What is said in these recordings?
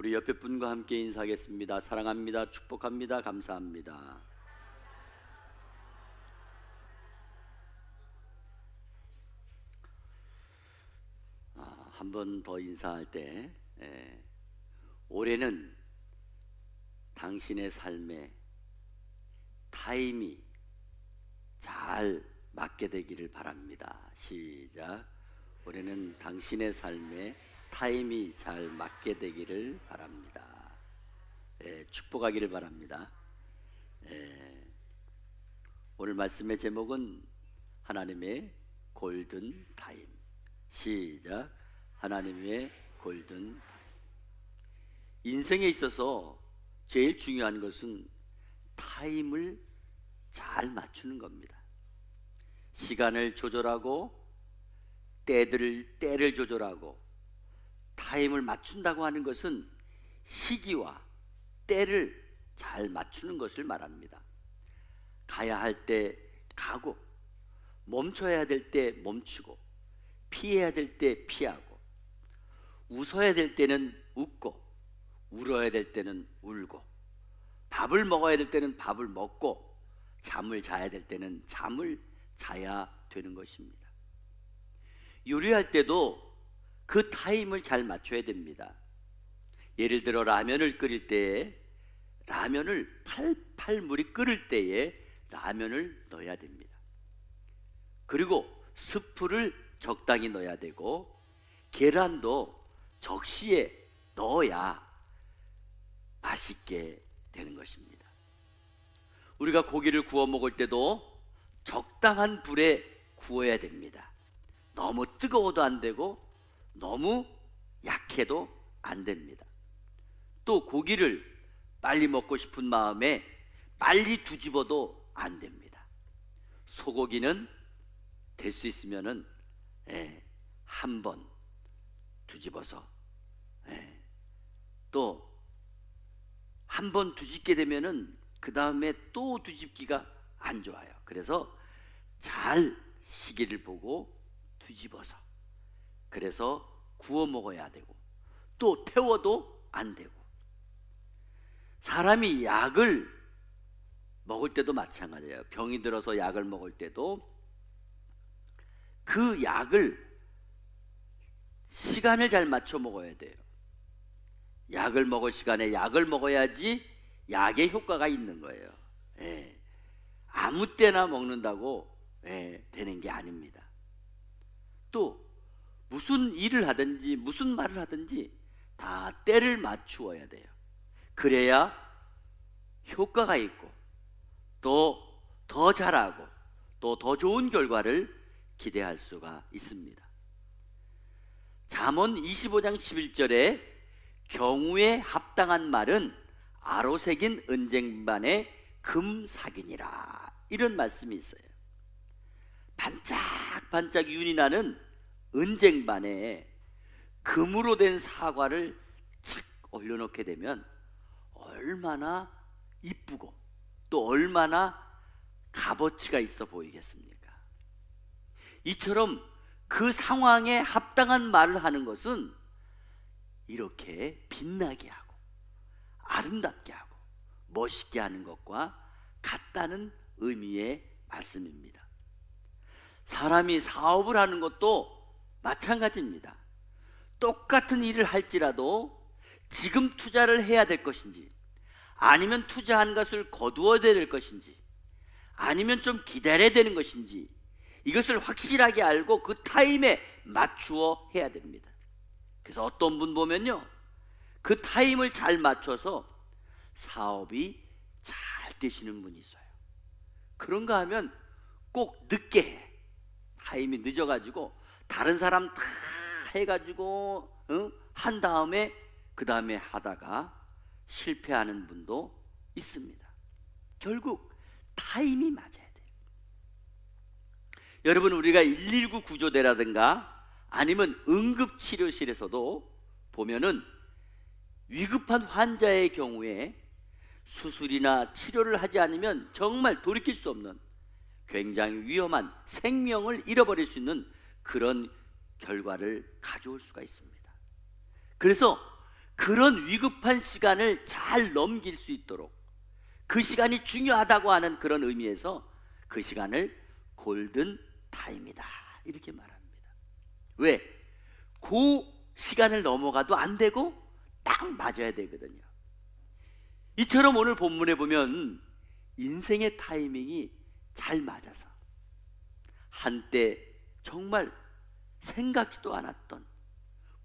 우리 옆에 분과 함께 인사하겠습니다. 사랑합니다. 축복합니다. 감사합니다. 한 번 더 인사할 때 올해는 당신의 삶에 타임이 잘 맞게 되기를 바랍니다. 시작. 올해는 당신의 삶에 타임이 잘 맞게 되기를 바랍니다. 축복하기를 바랍니다. 오늘 말씀의 제목은 하나님의 골든 타임. 시작. 하나님의 골든 타임. 인생에 있어서 제일 중요한 것은 타임을 잘 맞추는 겁니다. 시간을 조절하고 때를 조절하고 타임을 맞춘다고 하는 것은 시기와 때를 잘 맞추는 것을 말합니다. 가야 할 때 가고, 멈춰야 될 때 멈추고, 피해야 될 때 피하고, 웃어야 될 때는 웃고, 울어야 될 때는 울고, 밥을 먹어야 될 때는 밥을 먹고, 잠을 자야 될 때는 잠을 자야 되는 것입니다. 요리할 때도 그 타임을 잘 맞춰야 됩니다. 예를 들어 라면을 끓일 때에 라면을 팔팔 물이 끓을 때에 라면을 넣어야 됩니다. 그리고 스프를 적당히 넣어야 되고, 계란도 적시에 넣어야 맛있게 되는 것입니다. 우리가 고기를 구워 먹을 때도 적당한 불에 구워야 됩니다. 너무 뜨거워도 안 되고 너무 약해도 안 됩니다. 또 고기를 빨리 먹고 싶은 마음에 빨리 뒤집어도 안 됩니다. 소고기는 될 수 있으면은 한 번 뒤집어서 또 한 번 뒤집게 되면은 그 다음에 또 뒤집기가 안 좋아요. 그래서 잘 시기를 보고 뒤집어서, 그래서 구워 먹어야 되고, 또 태워도 안 되고, 사람이 약을 먹을 때도 마찬가지예요. 병이 들어서 약을 먹을 때도 그 약을 시간을 잘 맞춰 먹어야 돼요. 약을 먹을 시간에 약을 먹어야지 약의 효과가 있는 거예요. 아무 때나 먹는다고 되는 게 아닙니다. 또 무슨 일을 하든지 무슨 말을 하든지 다 때를 맞추어야 돼요. 그래야 효과가 있고, 또 더 잘하고, 또 더 좋은 결과를 기대할 수가 있습니다. 잠언 25장 11절에 경우에 합당한 말은 아로새긴 은쟁반의 금삭이니라, 이런 말씀이 있어요. 반짝반짝 윤이 나는 은쟁반에 금으로 된 사과를 착 올려놓게 되면 얼마나 이쁘고 또 얼마나 값어치가 있어 보이겠습니까? 이처럼 그 상황에 합당한 말을 하는 것은 이렇게 빛나게 하고 아름답게 하고 멋있게 하는 것과 같다는 의미의 말씀입니다. 사람이 사업을 하는 것도 마찬가지입니다. 똑같은 일을 할지라도 지금 투자를 해야 될 것인지, 아니면 투자한 것을 거두어야 될 것인지, 아니면 좀 기다려야 되는 것인지, 이것을 확실하게 알고 그 타임에 맞추어 해야 됩니다. 그래서 어떤 분 보면요, 그 타임을 잘 맞춰서 사업이 잘 되시는 분이 있어요. 그런가 하면 꼭 늦게 해. 타임이 늦어가지고 다른 사람 다 해가지고 한 다음에 그 다음에 하다가 실패하는 분도 있습니다. 결국 타임이 맞아야 돼요. 여러분, 우리가 119 구조대라든가 아니면 응급치료실에서도 보면은 위급한 환자의 경우에 수술이나 치료를 하지 않으면 정말 돌이킬 수 없는 굉장히 위험한, 생명을 잃어버릴 수 있는 그런 결과를 가져올 수가 있습니다. 그래서 그런 위급한 시간을 잘 넘길 수 있도록, 그 시간이 중요하다고 하는 그런 의미에서 그 시간을 골든 타임이다 이렇게 말합니다. 왜? 그 시간을 넘어가도 안 되고 딱 맞아야 되거든요. 이처럼 오늘 본문에 보면 인생의 타이밍이 잘 맞아서 한때 정말 생각지도 않았던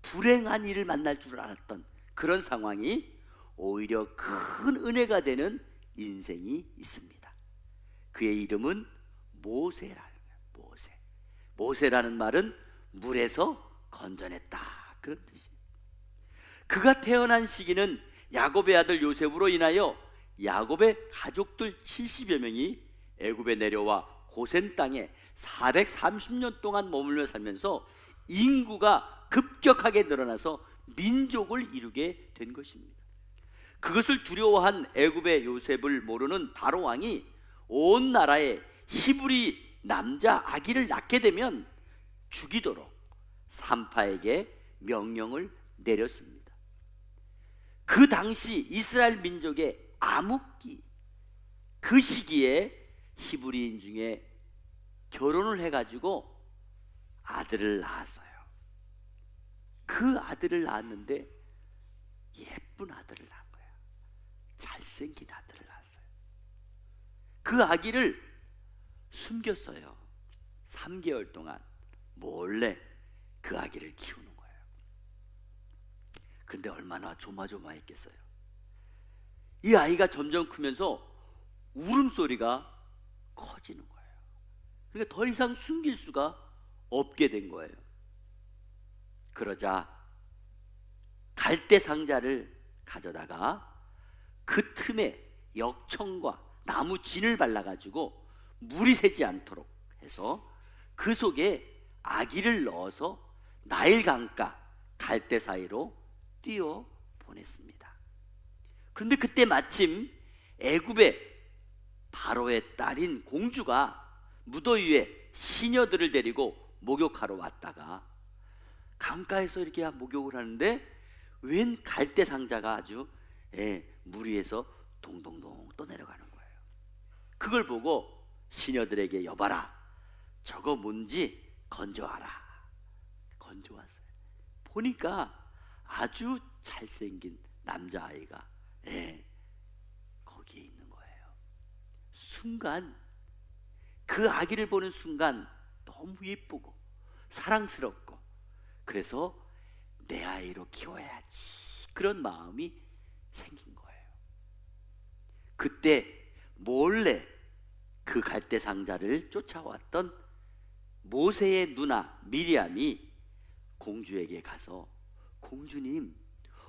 불행한 일을 만날 줄 알았던 그런 상황이 오히려 큰 은혜가 되는 인생이 있습니다. 그의 이름은 모세라는 거예요. 모세라는 말은 물에서 건져냈다 그런 뜻이에요. 그가 태어난 시기는 야곱의 아들 요셉으로 인하여 야곱의 가족들 70여 명이 애굽에 내려와 고센 땅에 430년 동안 머물며 살면서 인구가 급격하게 늘어나서 민족을 이루게 된 것입니다. 그것을 두려워한 애굽의 요셉을 모르는 바로 왕이 온 나라에 히브리 남자 아기를 낳게 되면 죽이도록 산파에게 명령을 내렸습니다. 그 당시 이스라엘 민족의 암흑기, 그 시기에 히브리인 중에 결혼을 해가지고 아들을 낳았어요. 그 아들을 낳았는데 예쁜 아들을 낳은 거야. 잘생긴 아들을 낳았어요. 그 아기를 숨겼어요. 3개월 동안 몰래 그 아기를 키우는 거예요. 근데 얼마나 조마조마했겠어요. 이 아이가 점점 크면서 울음소리가 커지는 거예요. 그러니까 더 이상 숨길 수가 없게 된 거예요. 그러자 갈대 상자를 가져다가 그 틈에 역청과 나무 진을 발라가지고 물이 새지 않도록 해서 그 속에 아기를 넣어서 나일 강가 갈대 사이로 띄워 보냈습니다. 그런데 그때 마침 애굽의 바로의 딸인 공주가 무더위에 시녀들을 데리고 목욕하러 왔다가 강가에서 이렇게 목욕을 하는데 웬 갈대 상자가 아주 물 위에서 동동동 떠내려가는 거예요. 그걸 보고 시녀들에게 여봐라, 저거 뭔지 건져와라. 건져왔어요. 보니까 아주 잘생긴 남자아이가 거기에 있는 거예요. 순간 그 아기를 보는 순간 너무 예쁘고 사랑스럽고, 그래서 내 아이로 키워야지 그런 마음이 생긴 거예요. 그때 몰래 그 갈대 상자를 쫓아왔던 모세의 누나 미리암이 공주에게 가서, 공주님,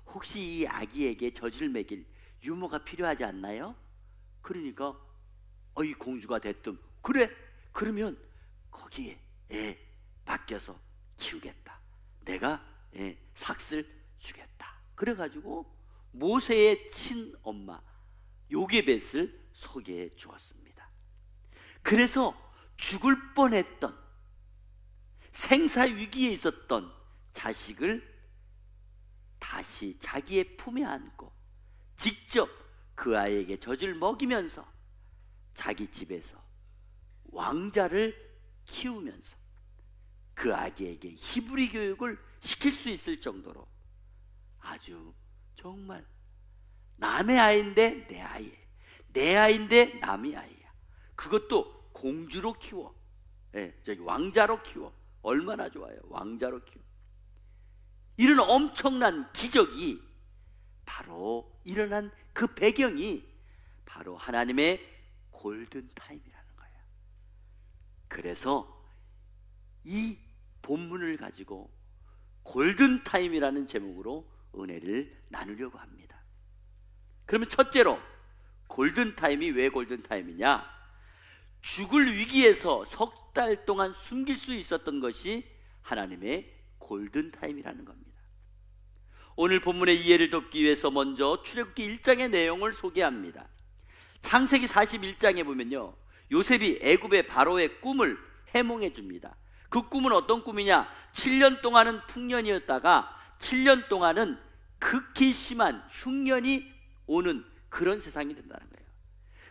혹시 이 아기에게 젖을 먹일 유모가 필요하지 않나요? 그러니까 이 공주가 대뜸, 그래, 그러면 거기에 맡겨서 키우겠다. 내가 삭슬 주겠다. 그래가지고 모세의 친엄마 요게벳을 소개해 주었습니다. 그래서 죽을 뻔했던, 생사 위기에 있었던 자식을 다시 자기의 품에 안고 직접 그 아이에게 젖을 먹이면서 자기 집에서 왕자를 키우면서 그 아기에게 히브리 교육을 시킬 수 있을 정도로 아주 정말 남의 아이인데 내 아이예요. 내 아이인데 남의 아이야. 그것도 공주로 키워. 저기 왕자로 키워. 얼마나 좋아요. 왕자로 키워. 이런 엄청난 기적이 바로 일어난 그 배경이 바로 하나님의 골든타임이라는 거예요. 그래서 이 본문을 가지고 골든타임이라는 제목으로 은혜를 나누려고 합니다. 그러면 첫째로, 골든타임이 왜 골든타임이냐? 죽을 위기에서 석 달 동안 숨길 수 있었던 것이 하나님의 골든타임이라는 겁니다. 오늘 본문의 이해를 돕기 위해서 먼저 출애굽기 1장의 내용을 소개합니다. 창세기 41장에 보면요, 요셉이 애굽의 바로의 꿈을 해몽해 줍니다. 그 꿈은 어떤 꿈이냐? 7년 동안은 풍년이었다가 7년 동안은 극히 심한 흉년이 오는 그런 세상이 된다는 거예요.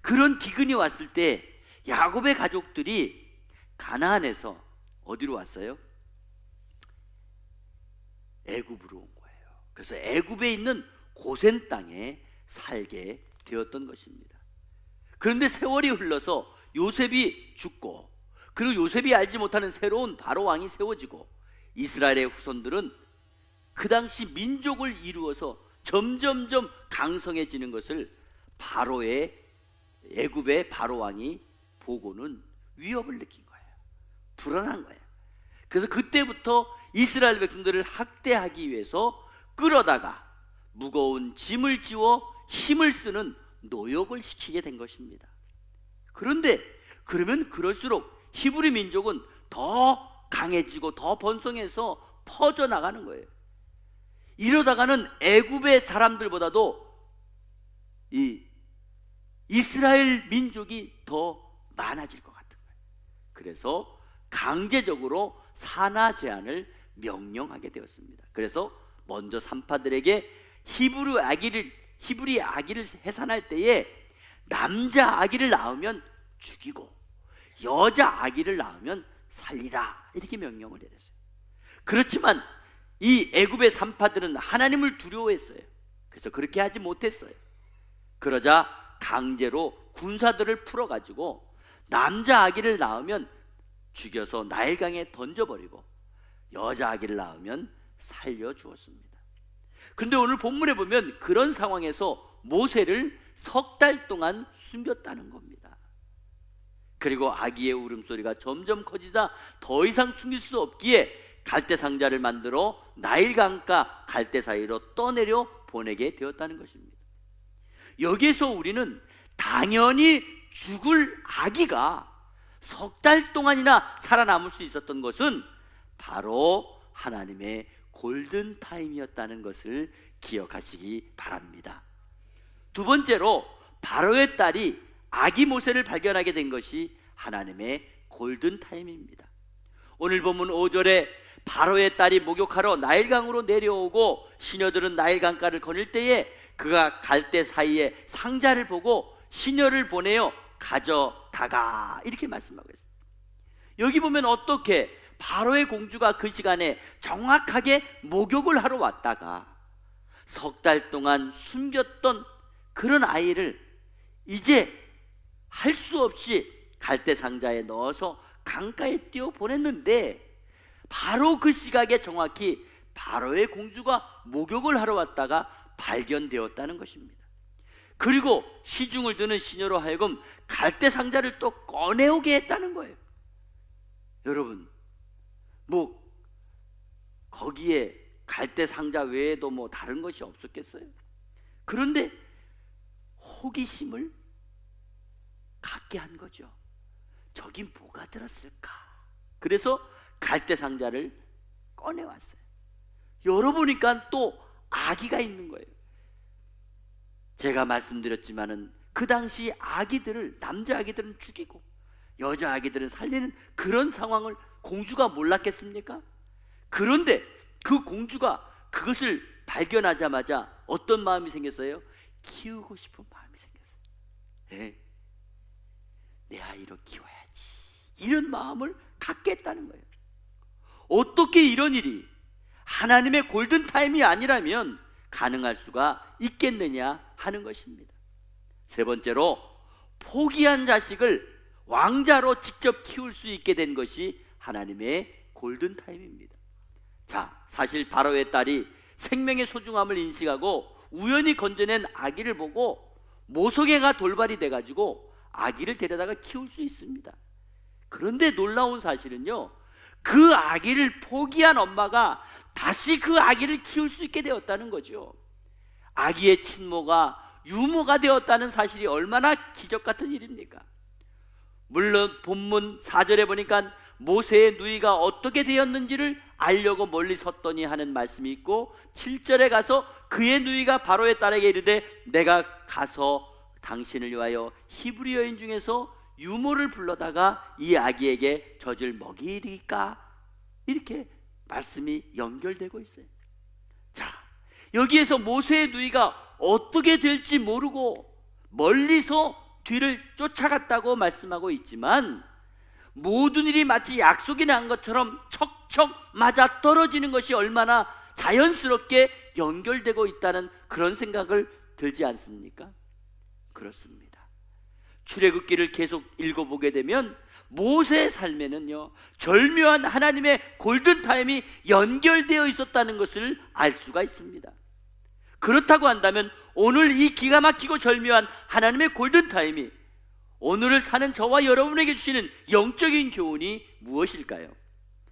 그런 기근이 왔을 때 야곱의 가족들이 가나안에서 어디로 왔어요? 애굽으로 온 거예요. 그래서 애굽에 있는 고센 땅에 살게 되었던 것입니다. 그런데 세월이 흘러서 요셉이 죽고, 그리고 요셉이 알지 못하는 새로운 바로 왕이 세워지고, 이스라엘의 후손들은 그 당시 민족을 이루어서 점점점 강성해지는 것을 바로의 애굽의 바로 왕이 보고는 위협을 느낀 거예요. 불안한 거예요. 그래서 그때부터 이스라엘 백성들을 학대하기 위해서 끌어다가 무거운 짐을 지워 힘을 쓰는 노역을 시키게 된 것입니다. 그런데 그러면 그럴수록 히브리 민족은 더 강해지고 더 번성해서 퍼져나가는 거예요. 이러다가는 애굽의 사람들보다도 이 이스라엘 민족이 더 많아질 것 같은 거예요. 그래서 강제적으로 산하 제한을 명령하게 되었습니다. 그래서 먼저 산파들에게 히브리 아기를 해산할 때에 남자 아기를 낳으면 죽이고 여자 아기를 낳으면 살리라, 이렇게 명령을 내렸어요. 그렇지만 이 애굽의 산파들은 하나님을 두려워했어요. 그래서 그렇게 하지 못했어요. 그러자 강제로 군사들을 풀어가지고 남자 아기를 낳으면 죽여서 나일강에 던져버리고 여자 아기를 낳으면 살려주었습니다. 그런데 오늘 본문에 보면 그런 상황에서 모세를 석 달 동안 숨겼다는 겁니다. 그리고 아기의 울음소리가 점점 커지다 더 이상 숨길 수 없기에 갈대 상자를 만들어 나일강과 갈대 사이로 떠내려 보내게 되었다는 것입니다. 여기에서 우리는 당연히 죽을 아기가 석 달 동안이나 살아남을 수 있었던 것은 바로 하나님의 골든타임이었다는 것을 기억하시기 바랍니다. 두 번째로 바로의 딸이 아기 모세를 발견하게 된 것이 하나님의 골든타임입니다. 오늘 본문 5절에 바로의 딸이 목욕하러 나일강으로 내려오고 시녀들은 나일강가를 거닐 때에 그가 갈대 사이에 상자를 보고 시녀를 보내어 가져다가, 이렇게 말씀하고 있습니다. 여기 보면 어떻게 바로의 공주가 그 시간에 정확하게 목욕을 하러 왔다가 석 달 동안 숨겼던 그런 아이를 이제 할 수 없이 갈대 상자에 넣어서 강가에 띄워 보냈는데, 바로 그 시각에 정확히 바로의 공주가 목욕을 하러 왔다가 발견되었다는 것입니다. 그리고 시중을 드는 시녀로 하여금 갈대 상자를 또 꺼내오게 했다는 거예요. 여러분, 뭐 거기에 갈대 상자 외에도 뭐 다른 것이 없었겠어요? 그런데 호기심을 갖게 한 거죠. 저기 뭐가 들었을까? 그래서 갈대 상자를 꺼내왔어요. 열어보니까 또 아기가 있는 거예요. 제가 말씀드렸지만은 그 당시 아기들을, 남자 아기들은 죽이고 여자 아기들은 살리는 그런 상황을 공주가 몰랐겠습니까? 그런데 그 공주가 그것을 발견하자마자 어떤 마음이 생겼어요? 키우고 싶은 마음이 생겼어요. 내 아이로 키워야지, 이런 마음을 갖게 했다는 거예요. 어떻게 이런 일이 하나님의 골든타임이 아니라면 가능할 수가 있겠느냐 하는 것입니다. 세 번째로, 포기한 자식을 왕자로 직접 키울 수 있게 된 것이 하나님의 골든타임입니다. 자, 사실 바로의 딸이 생명의 소중함을 인식하고 우연히 건져낸 아기를 보고 모성애가 돌발이 돼가지고 아기를 데려다가 키울 수 있습니다. 그런데 놀라운 사실은요, 그 아기를 포기한 엄마가 다시 그 아기를 키울 수 있게 되었다는 거죠. 아기의 친모가 유모가 되었다는 사실이 얼마나 기적 같은 일입니까? 물론 본문 4절에 보니까 모세의 누이가 어떻게 되었는지를 알려고 멀리 섰더니 하는 말씀이 있고, 7절에 가서 그의 누이가 바로의 딸에게 이르되 내가 가서 당신을 위하여 히브리 여인 중에서 유모를 불러다가 이 아기에게 젖을 먹이리까, 이렇게 말씀이 연결되고 있어요. 자, 여기에서 모세의 누이가 어떻게 될지 모르고 멀리서 뒤를 쫓아갔다고 말씀하고 있지만, 모든 일이 마치 약속이 난 것처럼 척척 맞아 떨어지는 것이 얼마나 자연스럽게 연결되고 있다는 그런 생각을 들지 않습니까? 그렇습니다. 출애굽기를 계속 읽어보게 되면 모세의 삶에는요, 절묘한 하나님의 골든타임이 연결되어 있었다는 것을 알 수가 있습니다. 그렇다고 한다면 오늘 이 기가 막히고 절묘한 하나님의 골든타임이 오늘을 사는 저와 여러분에게 주시는 영적인 교훈이 무엇일까요?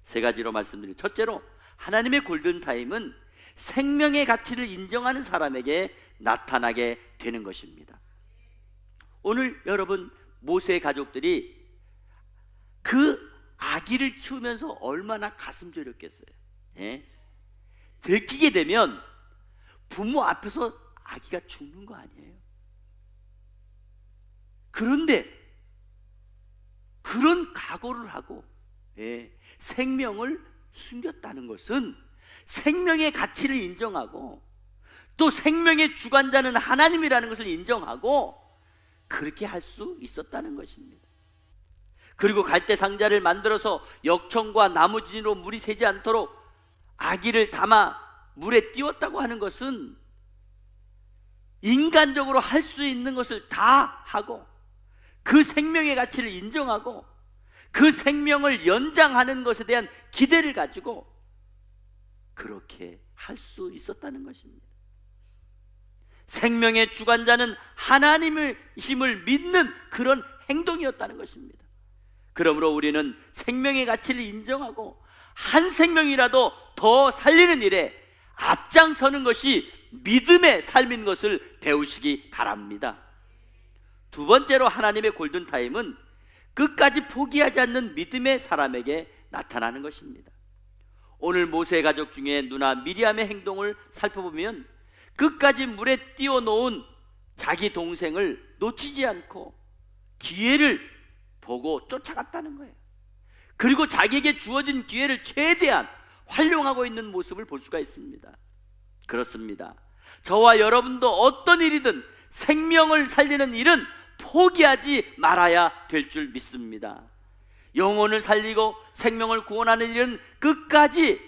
세 가지로 말씀드릴, 첫째로 하나님의 골든타임은 생명의 가치를 인정하는 사람에게 나타나게 되는 것입니다. 오늘 여러분, 모세의 가족들이 그 아기를 키우면서 얼마나 가슴 저렸겠어요. 예? 들키게 되면 부모 앞에서 아기가 죽는 거 아니에요? 그런데 그런 각오를 하고 생명을 숨겼다는 것은 생명의 가치를 인정하고 또 생명의 주관자는 하나님이라는 것을 인정하고 그렇게 할 수 있었다는 것입니다. 그리고 갈대 상자를 만들어서 역청과 나무진으로 물이 새지 않도록 아기를 담아 물에 띄웠다고 하는 것은 인간적으로 할 수 있는 것을 다 하고 그 생명의 가치를 인정하고 그 생명을 연장하는 것에 대한 기대를 가지고 그렇게 할 수 있었다는 것입니다. 생명의 주관자는 하나님이심을 믿는 그런 행동이었다는 것입니다. 그러므로 우리는 생명의 가치를 인정하고 한 생명이라도 더 살리는 일에 앞장서는 것이 믿음의 삶인 것을 배우시기 바랍니다. 두 번째로 하나님의 골든타임은 끝까지 포기하지 않는 믿음의 사람에게 나타나는 것입니다. 오늘 모세의 가족 중에 누나 미리암의 행동을 살펴보면 끝까지 물에 띄워놓은 자기 동생을 놓치지 않고 기회를 보고 쫓아갔다는 거예요. 그리고 자기에게 주어진 기회를 최대한 활용하고 있는 모습을 볼 수가 있습니다. 그렇습니다. 저와 여러분도 어떤 일이든 생명을 살리는 일은 포기하지 말아야 될 줄 믿습니다. 영혼을 살리고 생명을 구원하는 일은 끝까지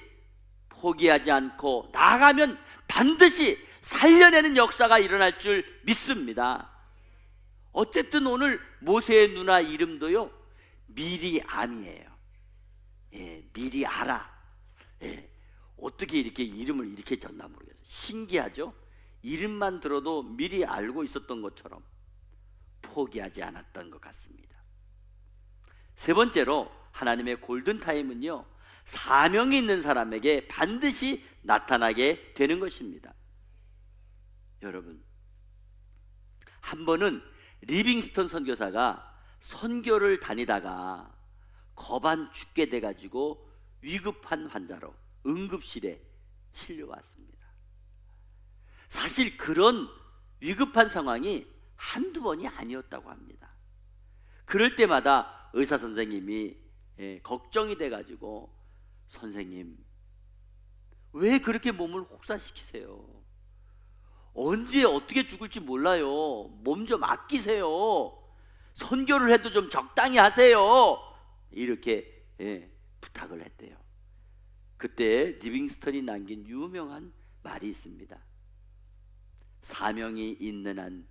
포기하지 않고 나아가면 반드시 살려내는 역사가 일어날 줄 믿습니다. 어쨌든 오늘 모세의 누나 이름도요, 미리암이에요. 미리아라. 어떻게 이렇게 이름을 이렇게 졌나 모르겠어요. 신기하죠? 이름만 들어도 미리 알고 있었던 것처럼 포기하지 않았던 것 같습니다. 세 번째로 하나님의 골든타임은요, 사명이 있는 사람에게 반드시 나타나게 되는 것입니다. 여러분, 한 번은 리빙스턴 선교사가 선교를 다니다가 겁안 죽게 돼가지고 위급한 환자로 응급실에 실려왔습니다. 사실 그런 위급한 상황이 한두 번이 아니었다고 합니다. 그럴 때마다 의사 선생님이 걱정이 돼가지고, 선생님 왜 그렇게 몸을 혹사시키세요? 언제 어떻게 죽을지 몰라요. 몸 좀 아끼세요. 선교를 해도 좀 적당히 하세요. 이렇게 부탁을 했대요. 그때 리빙스턴이 남긴 유명한 말이 있습니다. 사명이 있는 한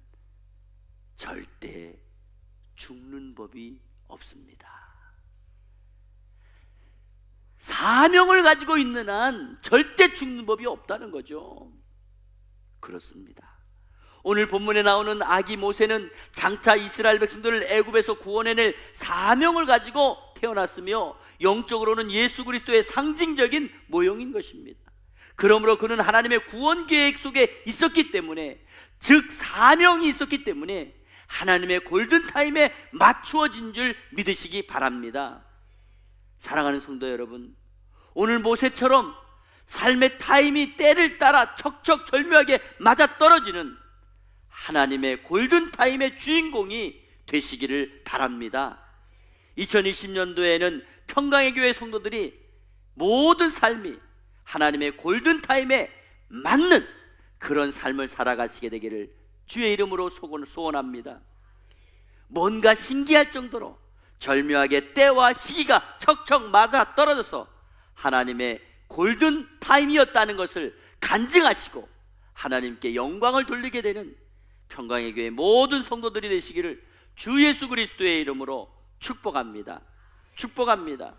절대 죽는 법이 없습니다. 사명을 가지고 있는 한 절대 죽는 법이 없다는 거죠. 그렇습니다. 오늘 본문에 나오는 아기 모세는 장차 이스라엘 백성들을 애굽에서 구원해낼 사명을 가지고 태어났으며 영적으로는 예수 그리스도의 상징적인 모형인 것입니다. 그러므로 그는 하나님의 구원 계획 속에 있었기 때문에, 즉 사명이 있었기 때문에 하나님의 골든타임에 맞추어진 줄 믿으시기 바랍니다. 사랑하는 성도 여러분, 오늘 모세처럼 삶의 타임이 때를 따라 척척 절묘하게 맞아떨어지는 하나님의 골든타임의 주인공이 되시기를 바랍니다. 2020년도에는 평강의 교회 성도들이 모든 삶이 하나님의 골든타임에 맞는 그런 삶을 살아가시게 되기를 주의 이름으로 소원합니다. 뭔가 신기할 정도로 절묘하게 때와 시기가 척척 맞아 떨어져서 하나님의 골든 타임이었다는 것을 간증하시고 하나님께 영광을 돌리게 되는 평강의 교회 모든 성도들이 되시기를 주 예수 그리스도의 이름으로 축복합니다. 축복합니다.